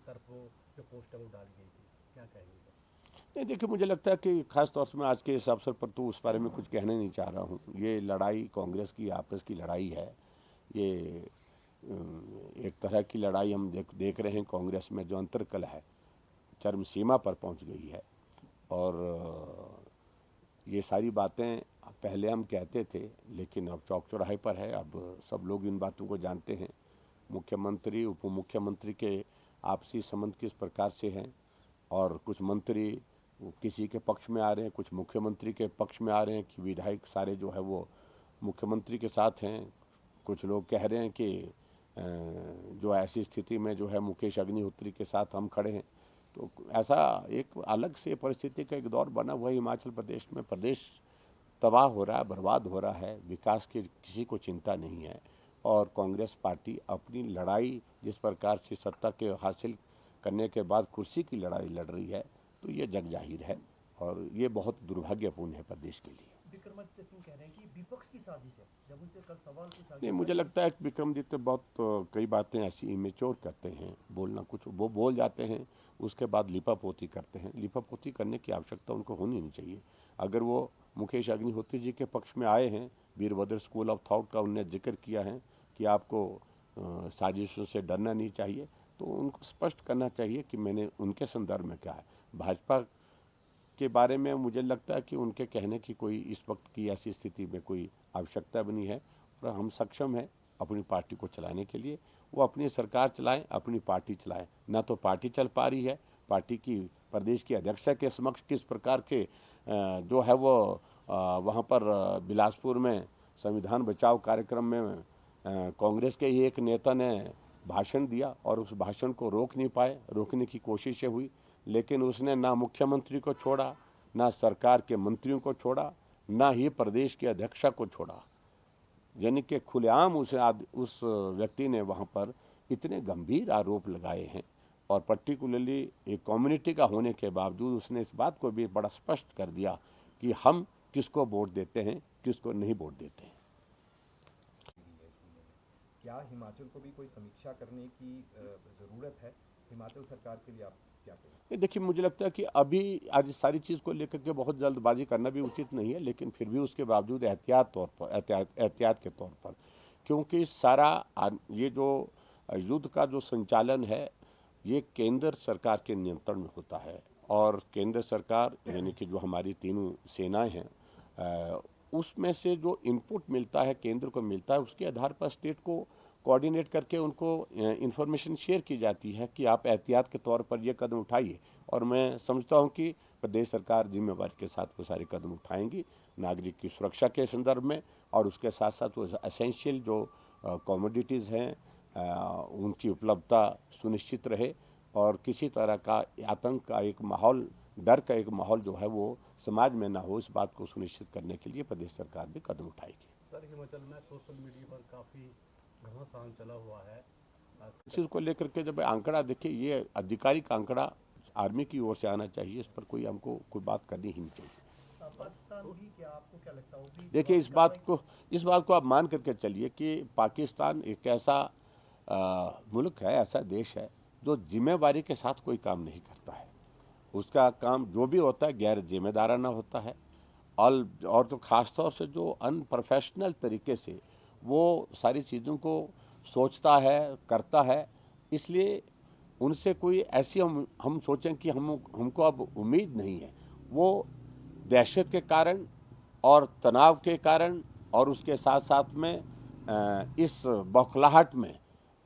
तरफ वो जो पोस्ट है वो डाली गई थी, क्या कहेंगे सर? नहीं, देखिए, मुझे लगता है कि खास तौर से मैं आज के इस अवसर पर तो उस बारे में कुछ कहना नहीं चाह रहा हूँ। ये लड़ाई कांग्रेस की आपस की लड़ाई है। ये एक तरह की लड़ाई हम देख रहे हैं। कांग्रेस में जो अंतर्कलह है चरम सीमा पर पहुंच गई है। और ये सारी बातें पहले हम कहते थे, लेकिन अब चौक चौराहे पर है। अब सब लोग इन बातों को जानते हैं। मुख्यमंत्री उप मुख्यमंत्री के आपसी संबंध किस प्रकार से हैं, और कुछ मंत्री किसी के पक्ष में आ रहे हैं, कुछ मुख्यमंत्री के पक्ष में आ रहे हैं कि विधायक सारे जो है वो मुख्यमंत्री के साथ हैं। कुछ लोग कह रहे हैं कि जो ऐसी स्थिति में जो है मुकेश अग्निहोत्री के साथ हम खड़े हैं। तो ऐसा एक अलग से परिस्थिति का एक दौर बना हुआ है हिमाचल प्रदेश में। प्रदेश तबाह हो रहा है, बर्बाद हो रहा है, विकास की किसी को चिंता नहीं है। और कांग्रेस पार्टी अपनी लड़ाई जिस प्रकार से सत्ता के हासिल करने के बाद कुर्सी की लड़ाई लड़ रही है, तो ये जग जाहिर है और ये बहुत दुर्भाग्यपूर्ण है प्रदेश के लिए। विक्रमादित्य सिंह कह रहे हैं कि विपक्ष की साजिश है, जब उनसे कल सवाल पूछा नहीं, गया था मुझे कि लगता है कि विक्रमजीत बहुत कई बातें ऐसी इमेच्योर करते हैं। बोलना कुछ वो बोल जाते हैं, उसके बाद लिपापोती करते हैं। लिपापोती करने की आवश्यकता उनको होनी नहीं चाहिए। अगर वो मुकेश अग्निहोत्री जी के पक्ष में आए हैं, वीरभद्र स्कूल ऑफ थॉट का उनने जिक्र किया है कि आपको साजिशों से डरना नहीं चाहिए, तो उनको स्पष्ट करना चाहिए कि मैंने उनके संदर्भ में क्या है। भाजपा के बारे में मुझे लगता है कि उनके कहने की कोई इस वक्त की ऐसी स्थिति में कोई आवश्यकता भी नहीं है। और हम सक्षम हैं अपनी पार्टी को चलाने के लिए। वो अपनी सरकार चलाएं, अपनी पार्टी चलाएं। ना तो पार्टी चल पा रही है, पार्टी की प्रदेश की अध्यक्षा के समक्ष किस प्रकार के जो है वो वहाँ पर बिलासपुर में संविधान बचाओ कार्यक्रम में कांग्रेस के ही एक नेता ने भाषण दिया और उस भाषण को रोक नहीं पाए। रोकने की कोशिशें हुई, लेकिन उसने ना मुख्यमंत्री को छोड़ा, ना सरकार के मंत्रियों को छोड़ा, ना ही प्रदेश के अध्यक्षा को छोड़ा। यानी कि खुलेआम उस व्यक्ति ने वहाँ पर इतने गंभीर आरोप लगाए हैं। और पर्टिकुलरली एक कम्युनिटी का होने के बावजूद उसने इस बात को भी बड़ा स्पष्ट कर दिया कि हम किसको वोट देते हैं, किसको नहीं वोट देते हैं। क्या हिमाचल को भी कोई समीक्षा करने की ज़रूरत है? हिमाचल सरकार के लिए आप क्या कहेंगे? देखिए, मुझे लगता है कि अभी आज इस सारी चीज़ को लेकर के बहुत जल्दबाजी करना भी उचित नहीं है, लेकिन फिर भी उसके बावजूद एहतियात के तौर पर, क्योंकि ये जो युद्ध का जो संचालन है, ये केंद्र सरकार के नियंत्रण में होता है। और केंद्र सरकार यानी कि जो हमारी तीनों सेनाएं हैं, उसमें से जो इनपुट मिलता है, केंद्र को मिलता है, उसके आधार पर स्टेट को कोऑर्डिनेट करके उनको इंफॉर्मेशन शेयर की जाती है कि आप एहतियात के तौर पर ये कदम उठाइए। और मैं समझता हूँ कि प्रदेश सरकार जिम्मेवारी के साथ वो सारे कदम उठाएंगी नागरिक की सुरक्षा के संदर्भ में। और उसके साथ साथ वो एसेंशियल जो कमोडिटीज़ हैं उनकी उपलब्धता सुनिश्चित रहे, और किसी तरह का आतंक का एक माहौल, डर का एक माहौल जो है वो समाज में ना हो, इस बात को सुनिश्चित करने के लिए प्रदेश सरकार भी कदम उठाएगी। सर हिमाचल में सोशल मीडिया पर काफ़ी घमासान चला हुआ है। इस चीज़ को लेकर के जब आंकड़ा देखिए, ये आधिकारिक आंकड़ा आर्मी की ओर से आना चाहिए। इस पर कोई हमको कोई बात करनी ही नहीं चाहिए। पाकिस्तान भी, क्या आपको क्या लगता है वो भी देखिए, जवाबी कार्रवाई? इस बात को आप मान करके चलिए कि पाकिस्तान एक ऐसा मुल्क है, ऐसा देश है जो जिम्मेवारी के साथ कोई काम नहीं करता है। उसका काम जो भी होता है गैर जिम्मेदाराना होता है। और तो ख़ास तौर से जो अनप्रोफेशनल तरीके से वो सारी चीज़ों को सोचता है, करता है। इसलिए उनसे कोई ऐसी हम सोचें कि हमको अब उम्मीद नहीं है। वो दहशत के कारण और तनाव के कारण और उसके साथ साथ में इस बौखलाहट में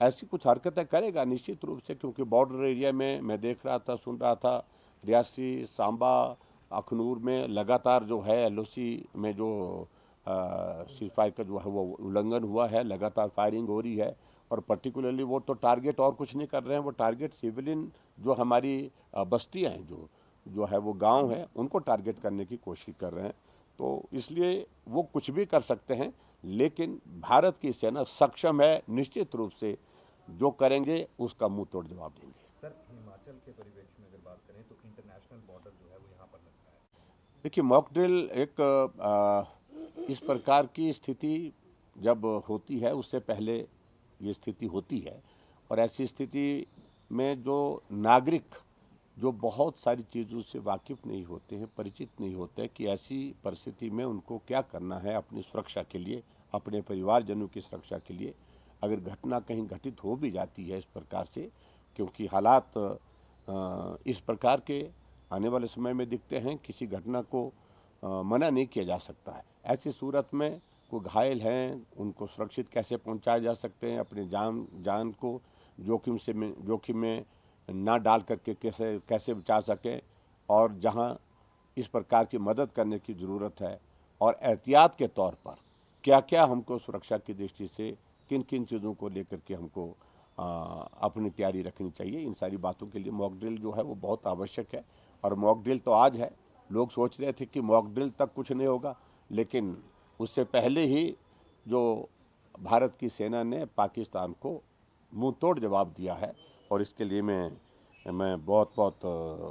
ऐसी कुछ हरकतें करेगा निश्चित रूप से, क्योंकि बॉर्डर एरिया में मैं देख रहा था, सुन रहा था, रियासी, सांबा, अखनूर में लगातार जो है एलओसी में जो सीजफायर का जो है वो उल्लंघन हुआ है, लगातार फायरिंग हो रही है। और पर्टिकुलरली वो तो टारगेट और कुछ नहीं कर रहे हैं, वो टारगेट सिविलियन जो हमारी बस्तियां हैं, जो है वो गांव है, उनको टारगेट करने की कोशिश कर रहे हैं। तो इसलिए वो कुछ भी कर सकते हैं, लेकिन भारत की सेना सक्षम है निश्चित रूप से। जो करेंगे उसका मुंह तोड़ जवाब देंगे। सर, हिमाचल के परिवेश में अगर बात करें तो इंटरनेशनल बॉर्डर जो है वो यहाँ पर लगता है। देखिए, मॉक ड्रिल एक इस प्रकार की स्थिति जब होती है, उससे पहले ये स्थिति होती है। और ऐसी स्थिति में जो नागरिक जो बहुत सारी चीज़ों से वाकिफ़ नहीं होते हैं, परिचित नहीं होते हैं कि ऐसी परिस्थिति में उनको क्या करना है अपनी सुरक्षा के लिए, अपने परिवारजनों की सुरक्षा के लिए। अगर घटना कहीं घटित हो भी जाती है इस प्रकार से, क्योंकि हालात इस प्रकार के आने वाले समय में दिखते हैं, किसी घटना को मना नहीं किया जा सकता है। ऐसी सूरत में कोई घायल हैं, उनको सुरक्षित कैसे पहुंचाया जा सकते हैं, अपनी जान को जोखिम में ना डाल करके कैसे बचा सकें, और जहां इस प्रकार की मदद करने की ज़रूरत है, और एहतियात के तौर पर क्या क्या हमको सुरक्षा की दृष्टि से किन किन चीज़ों को लेकर के हमको अपनी तैयारी रखनी चाहिए, इन सारी बातों के लिए मॉक ड्रिल जो है वो बहुत आवश्यक है। और मॉक ड्रिल तो आज है, लोग सोच रहे थे कि मॉक ड्रिल तक कुछ नहीं होगा, लेकिन उससे पहले ही जो भारत की सेना ने पाकिस्तान को मुंह तोड़ जवाब दिया है, और इसके लिए मैं बहुत बहुत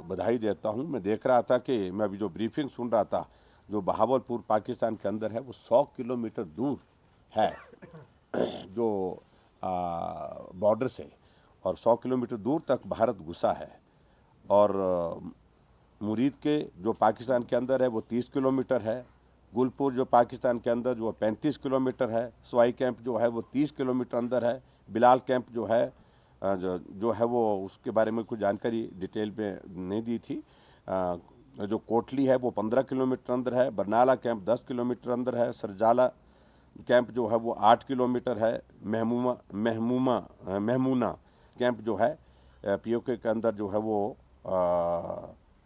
बधाई देता हूं। मैं देख रहा था कि मैं अभी जो ब्रीफिंग सुन रहा था, जो बहावलपुर पाकिस्तान के अंदर है वो 100 किलोमीटर दूर है जो बॉर्डर से, और 100 किलोमीटर दूर तक भारत घुसा है। और मुरीद के जो पाकिस्तान के अंदर है वो 30 किलोमीटर है, गुलपुर जो पाकिस्तान के अंदर जो 35 किलोमीटर है, सवाई कैंप जो है वो 30 किलोमीटर अंदर है, बिलाल कैंप जो है जो है वो उसके बारे में कुछ जानकारी डिटेल में नहीं दी थी। जो कोटली है वो 15 किलोमीटर अंदर है, बरनाला कैंप 10 किलोमीटर अंदर है, सरजाला कैंप जो है वो 8 किलोमीटर है, महमूना कैंप जो है पीओके के अंदर जो है वो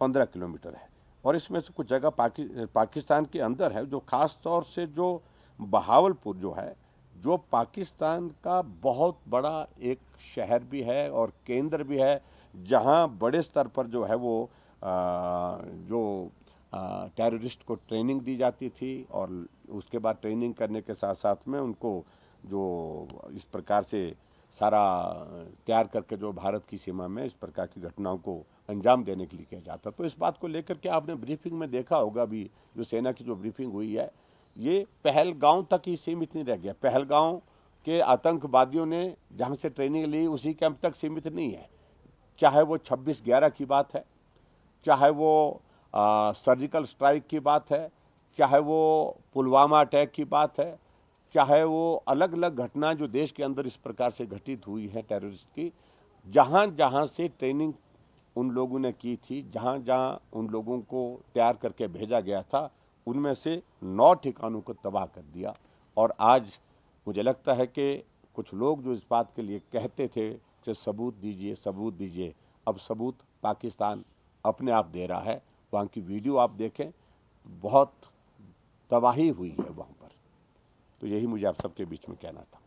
15 किलोमीटर है। और इसमें से कुछ जगह पाकिस्तान के अंदर है, जो ख़ास तौर से जो बहावलपुर जो है, जो पाकिस्तान का बहुत बड़ा एक शहर भी है और केंद्र भी है, जहां बड़े स्तर पर जो है वो जो टेररिस्ट को ट्रेनिंग दी जाती थी, और उसके बाद ट्रेनिंग करने के साथ साथ में उनको जो इस प्रकार से सारा तैयार करके जो भारत की सीमा में इस प्रकार की घटनाओं को अंजाम देने के लिए किया जाता। तो इस बात को लेकर के आपने ब्रीफिंग में देखा होगा, अभी जो सेना की जो ब्रीफिंग हुई है, ये पहलगांव तक ही सीमित नहीं रह गया। पहलगांव के आतंकवादियों ने जहाँ से ट्रेनिंग ली उसी कैंप तक सीमित नहीं है, चाहे वो 26/11 की बात है, चाहे वो सर्जिकल स्ट्राइक की बात है, चाहे वो पुलवामा अटैक की बात है, चाहे वो अलग अलग घटना जो देश के अंदर इस प्रकार से घटित हुई है टेररिस्ट की, जहाँ जहाँ से ट्रेनिंग उन लोगों ने की थी, जहाँ जहाँ उन लोगों को तैयार करके भेजा गया था, उनमें से 9 ठिकानों को तबाह कर दिया। और आज मुझे लगता है कि कुछ लोग जो इस बात के लिए कहते थे कि सबूत दीजिए सबूत दीजिए, अब सबूत पाकिस्तान अपने आप दे रहा है। वहाँ की वीडियो आप देखें, बहुत तबाही हुई है वहाँ पर। तो यही मुझे आप सबके बीच में कहना था।